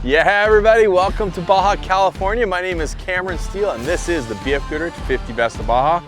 Yeah, everybody, welcome to Baja, California. My name is Cameron Steele, and this is the BF Goodrich 50 Best of Baja.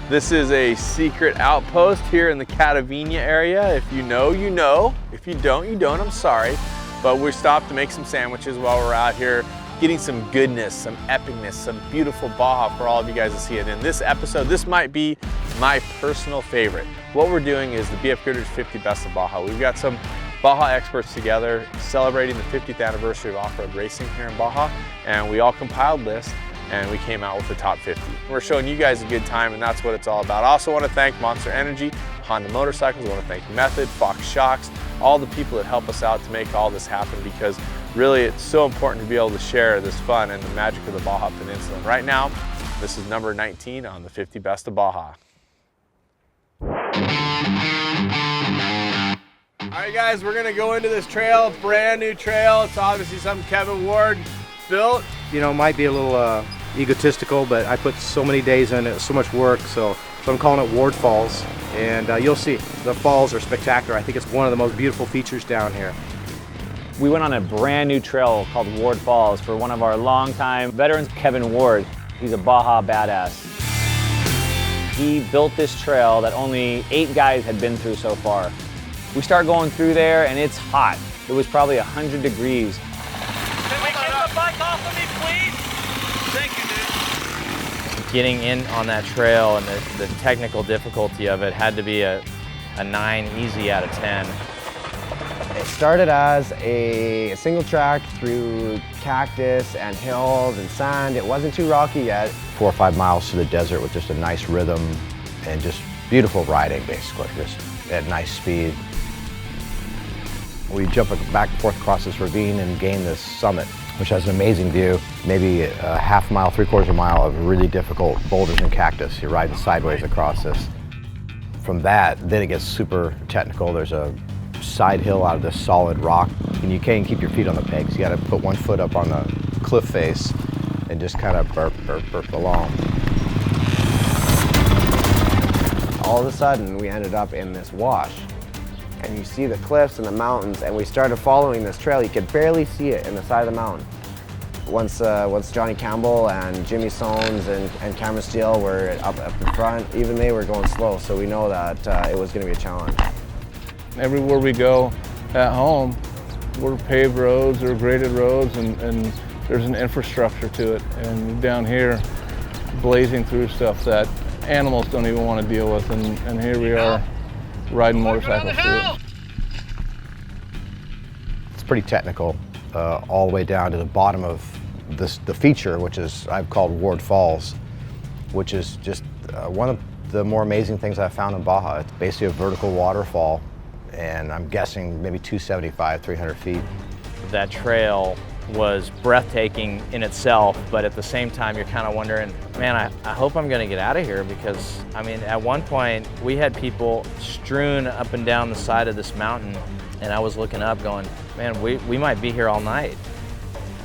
This is a secret outpost here in the Catavina area. If you know, you know. If you don't, you don't. I'm sorry. But we stopped to make some sandwiches while we're out here, getting some goodness, some epicness, some beautiful Baja for all of you guys to see. And in this episode, this might be my personal favorite. What we're doing is the BF Goodrich 50 Best of Baja. We've got some Baja experts together celebrating the 50th anniversary of off-road racing here in Baja, and we all compiled this and we came out with the top 50. We're showing you guys a good time, and that's what it's all about. I also want to thank Monster Energy, Honda Motorcycles. I want to thank Method, Fox Shocks, all the people that help us out to make all this happen, because really it's so important to be able to share this fun and the magic of the Baja Peninsula. And right now, this is number 19 on the 50 Best of Baja. All right, guys, we're gonna go into this trail, brand new trail. It's obviously something Kevin Ward built. You know, it might be a little egotistical, but I put so many days in it, so much work, so I'm calling it Ward Falls. And you'll see, the falls are spectacular. I think it's one of the most beautiful features down here. We went on a brand new trail called Ward Falls for one of our longtime veterans, Kevin Ward. He's a Baja badass. He built this trail that only 8 guys had been through so far. We start going through there and it's hot. It was probably 100 degrees. Can we get the bike off of me, please? Thank you, dude. Getting in on that trail and the technical difficulty of it had to be a 9 easy out of 10. It started as a single track through cactus and hills and sand. It wasn't too rocky yet. 4 or 5 miles to the desert with just a nice rhythm and just beautiful riding, basically, just at nice speed. We jump back and forth across this ravine and gain this summit, which has an amazing view. Maybe a half mile, 3/4 mile of really difficult boulders and cactus. You're riding sideways across this. From that, then it gets super technical. There's a side hill out of this solid rock, and you can't keep your feet on the pegs. You gotta put one foot up on the cliff face and just kind of burp, burp, burp along. All of a sudden, we ended up in this wash. And you see the cliffs and the mountains, and we started following this trail. You could barely see it in the side of the mountain. Once Johnny Campbell and Jimmy Sones and Cameron Steele were up in front, even they were going slow, so we know that it was going to be a challenge. Everywhere we go at home, we're paved roads or graded roads, and there's an infrastructure to it. And down here, blazing through stuff that animals don't even want to deal with, and here we are riding motorcycles through it. It's pretty technical, all the way down to the bottom of the feature, which is I've called Ward Falls, which is just one of the more amazing things I've found in Baja. It's basically a vertical waterfall, and I'm guessing maybe 275, 300 feet. That trail was breathtaking in itself, but at the same time you're kind of wondering, man, I hope I'm gonna get out of here, because I mean, at one point we had people strewn up and down the side of this mountain, and I was looking up going, man, we might be here all night.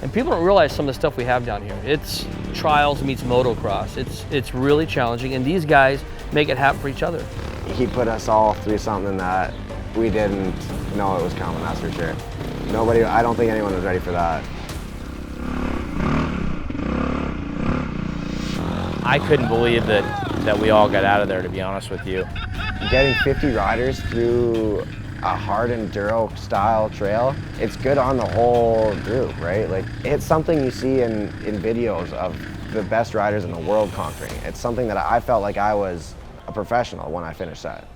And people don't realize some of the stuff we have down here. It's trials meets motocross. It's really challenging, and these guys make it happen for each other. He put us all through something that we didn't know it was coming, that's for sure. Nobody, I don't think anyone was ready for that. I couldn't believe that we all got out of there, to be honest with you. Getting 50 riders through a hard enduro style trail, it's good on the whole group, right? Like, it's something you see in videos of the best riders in the world conquering. It's something that I felt like I was a professional when I finished that.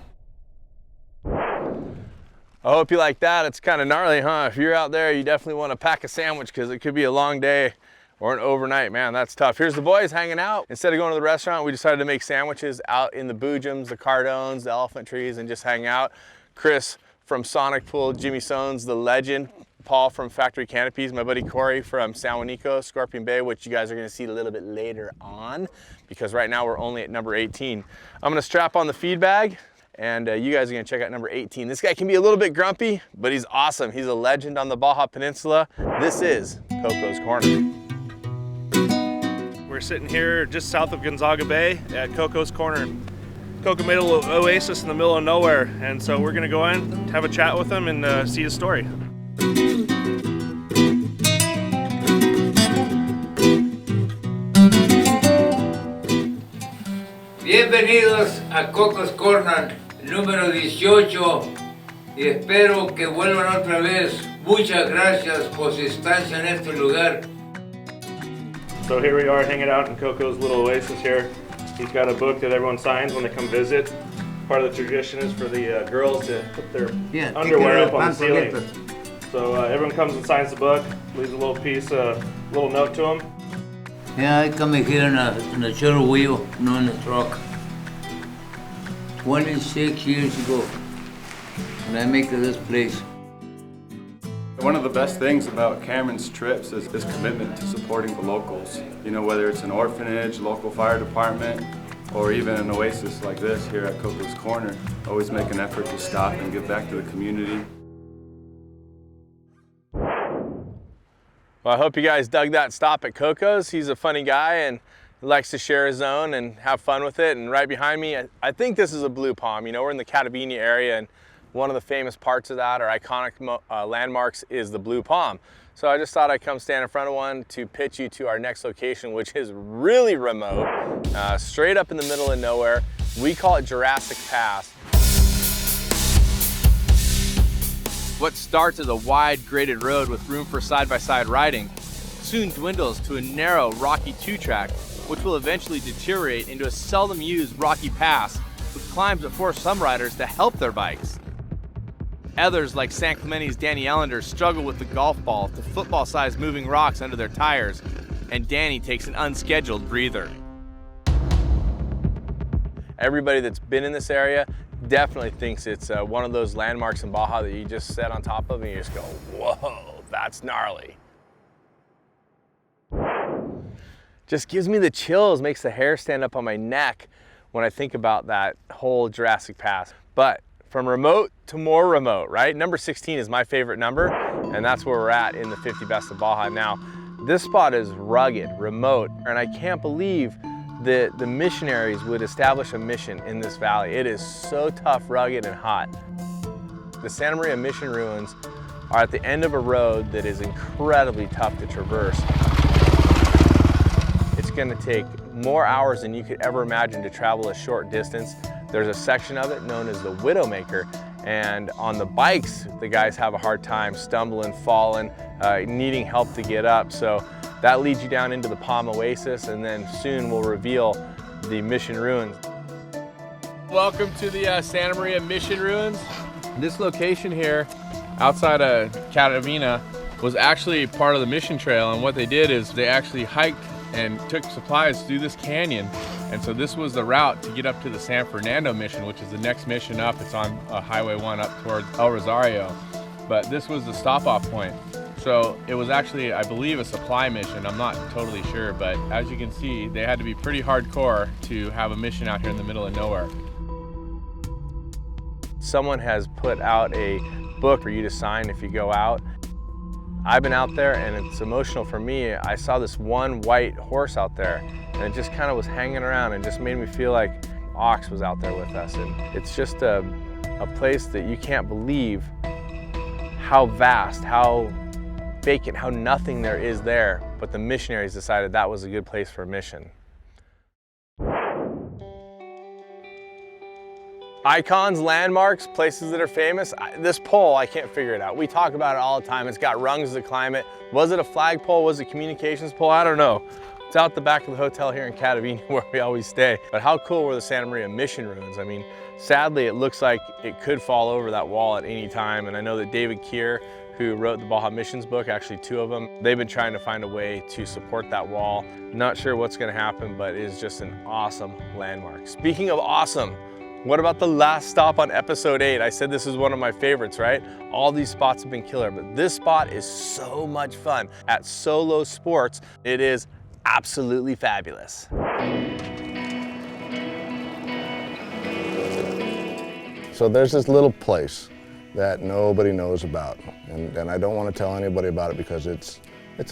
I hope you like that. It's kind of gnarly, huh? If you're out there, you definitely want to pack a sandwich, because it could be a long day or an overnight. Man, that's tough. Here's the boys hanging out. Instead of going to the restaurant, we decided to make sandwiches out in the boojums, the cardones, the elephant trees, and just hang out. Chris from Sonic Pool, Jimmy Sones, the legend, Paul from Factory Canopies, my buddy Corey from San Juanico, Scorpion Bay, which you guys are gonna see a little bit later on, because right now we're only at number 18. I'm gonna strap on the feed bag, and you guys are gonna check out number 18. This guy can be a little bit grumpy, but he's awesome. He's a legend on the Baja Peninsula. This is Cocos Corner. We're sitting here just south of Gonzaga Bay at Cocos Corner. Coco made a little oasis in the middle of nowhere, and so we're gonna go in, have a chat with him, and see his story. Bienvenidos a Cocos Corner, número 18, y espero que vuelvan otra vez. Muchas gracias por su estancia en este lugar. So here we are hanging out in Coco's little oasis here. He's got a book that everyone signs when they come visit. Part of the tradition is for the girls to put their underwear up on the ceiling. So everyone comes and signs the book, leaves a little piece, a little note to them. Yeah, I come here in a shuttle wheel, not in a truck. 26 years ago, when I make this place. One of the best things about Cameron's trips is his commitment to supporting the locals. You know, whether it's an orphanage, local fire department, or even an oasis like this here at Cocos Corner, always make an effort to stop and give back to the community. Well, I hope you guys dug that stop at Cocos. He's a funny guy and likes to share his own and have fun with it. And right behind me, I think this is a blue palm. You know, we're in the Catavenia area, and one of the famous parts of that, or iconic landmarks, is the blue palm. So I just thought I'd come stand in front of one to pitch you to our next location, which is really remote, straight up in the middle of nowhere. We call it Jurassic Pass. What starts as a wide graded road with room for side-by-side riding soon dwindles to a narrow, rocky two-track, which will eventually deteriorate into a seldom used rocky pass with climbs that force some riders to help their bikes. Others, like San Clemente's Danny Ellender, struggle with the golf ball to football-sized moving rocks under their tires, and Danny takes an unscheduled breather. Everybody that's been in this area definitely thinks it's one of those landmarks in Baja that you just sit on top of and you just go, whoa, that's gnarly. Just gives me the chills, makes the hair stand up on my neck when I think about that whole Jurassic Pass. But from remote to more remote, right? Number 16 is my favorite number, and that's where we're at in the 50 Best of Baja. Now, this spot is rugged, remote, and I can't believe that the missionaries would establish a mission in this valley. It is so tough, rugged, and hot. The Santa Maria Mission ruins are at the end of a road that is incredibly tough to traverse. It's gonna take more hours than you could ever imagine to travel a short distance. There's a section of it known as the Widowmaker, and on the bikes, the guys have a hard time stumbling, falling, needing help to get up. So that leads you down into the Palm Oasis, and then soon we'll reveal the Mission Ruins. Welcome to the Santa Maria Mission Ruins. This location here, outside of Catavenia, was actually part of the Mission Trail, and what they did is they actually hiked and took supplies through this canyon. And so this was the route to get up to the San Fernando Mission, which is the next mission up. It's on Highway 1 up towards El Rosario. But this was the stop-off point. So it was actually, I believe, a supply mission. I'm not totally sure, but as you can see, they had to be pretty hardcore to have a mission out here in the middle of nowhere. Someone has put out a book for you to sign if you go out. I've been out there and it's emotional for me. I saw this one white horse out there and it just kind of was hanging around and just made me feel like Ox was out there with us. And it's just a place that you can't believe how vast, how vacant, how nothing there is there. But the missionaries decided that was a good place for a mission. Icons, landmarks, places that are famous. This pole, I can't figure it out. We talk about it all the time. It's got rungs to climb it. Was it a flagpole? Was it a communications pole? I don't know. It's out the back of the hotel here in Catavenia where we always stay. But how cool were the Santa Maria Mission ruins? I mean, sadly, it looks like it could fall over that wall at any time. And I know that David Keir, who wrote the Baja Missions book, actually 2 of them, they've been trying to find a way to support that wall. Not sure what's gonna happen, but it is just an awesome landmark. Speaking of awesome, what about the last stop on episode 8? I said this is one of my favorites, right? All these spots have been killer, but this spot is so much fun. At Solo Sports, it is absolutely fabulous. So there's this little place that nobody knows about, and I don't want to tell anybody about it because it's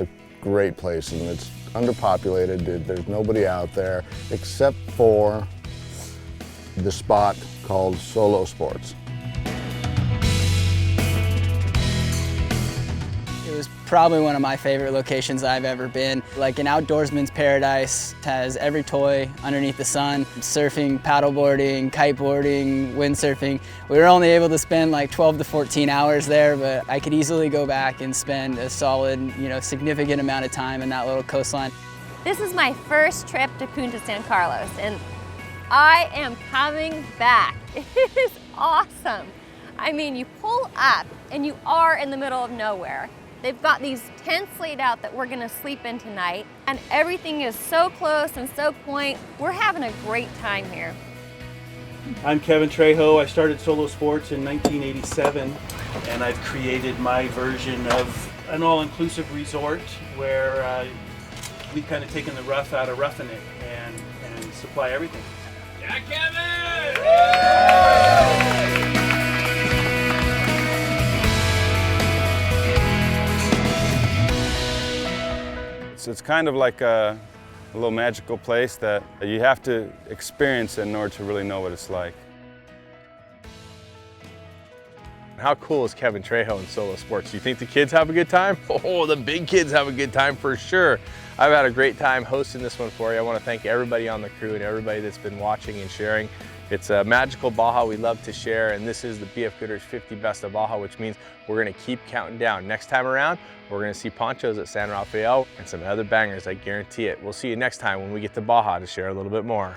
a great place and it's underpopulated. There's nobody out there except for the spot called Solo Sports. It was probably one of my favorite locations I've ever been. Like an outdoorsman's paradise, it has every toy underneath the sun. Surfing, paddleboarding, kiteboarding, windsurfing. We were only able to spend like 12 to 14 hours there, but I could easily go back and spend a solid, significant amount of time in that little coastline. This is my first trip to Punta San Carlos, and I am coming back. It is awesome. I mean, you pull up and you are in the middle of nowhere. They've got these tents laid out that we're gonna sleep in tonight, and everything is so close and so quaint. We're having a great time here. I'm Kevin Trejo. I started Solo Sports in 1987, and I've created my version of an all-inclusive resort where we've kind of taken the rough out of roughing it and supply everything. Yeah, Kevin! It's kind of like a little magical place that you have to experience in order to really know what it's like. How cool is Kevin Trejo in Solo Sports? Do you think the kids have a good time? Oh, the big kids have a good time for sure. I've had a great time hosting this one for you. I want to thank everybody on the crew and everybody that's been watching and sharing. It's a magical Baja we love to share, and this is the BF Goodrich 50 Best of Baja, which means we're going to keep counting down. Next time around, we're going to see ponchos at San Rafael and some other bangers, I guarantee it. We'll see you next time when we get to Baja to share a little bit more.